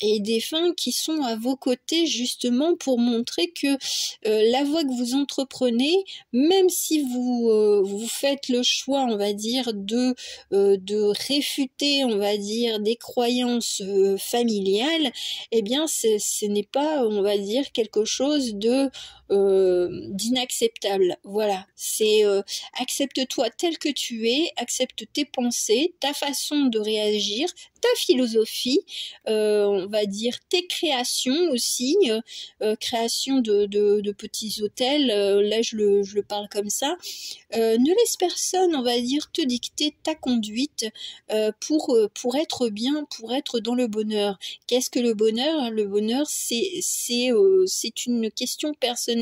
et défunts qui sont à vos côtés justement pour montrer que la voie que vous entreprenez, même si vous faites le choix, on va dire, de réfuter, on va dire, des croyances familiales, eh bien ce n'est pas, on va dire, quelque chose de d'inacceptable. Voilà, c'est accepte-toi tel que tu es, accepte tes pensées, ta façon de réagir, ta philosophie, on va dire tes créations aussi, création de petits hôtels, là je le parle comme ça. Ne laisse personne, on va dire, te dicter ta conduite pour être bien, pour être dans le bonheur. Qu'est-ce que le bonheur? Le bonheur, c'est une question personnelle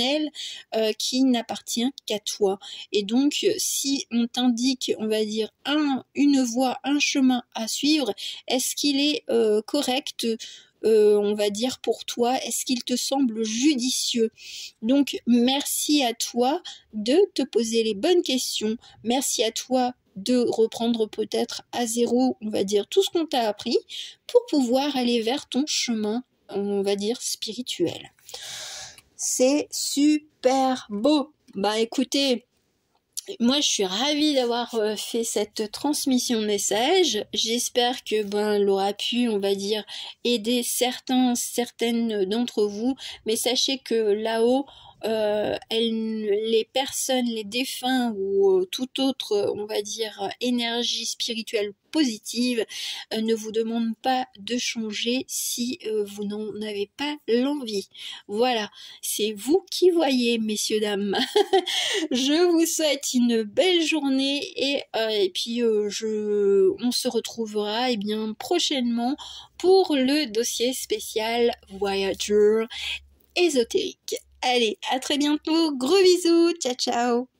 qui n'appartient qu'à toi. Et donc, si on t'indique, on va dire, une voie, un chemin à suivre, est-ce qu'il est correct, on va dire, pour toi? Est-ce qu'il te semble judicieux? Donc, merci à toi de te poser les bonnes questions. Merci à toi de reprendre peut-être à zéro, on va dire, tout ce qu'on t'a appris pour pouvoir aller vers ton chemin, on va dire, spirituel. C'est super beau. Bah écoutez, moi je suis ravie d'avoir fait cette transmission de message. J'espère que elle aura pu, on va dire, aider certaines d'entre vous. Mais sachez que là-haut, les personnes, les défunts ou toute autre, on va dire, énergie spirituelle positive ne vous demandent pas de changer si vous n'en avez pas l'envie. Voilà, c'est vous qui voyez, messieurs, dames. Je vous souhaite une belle journée et puis on se retrouvera bien prochainement pour le dossier spécial Voyager ésotérique. Allez, à très bientôt, gros bisous, ciao ciao.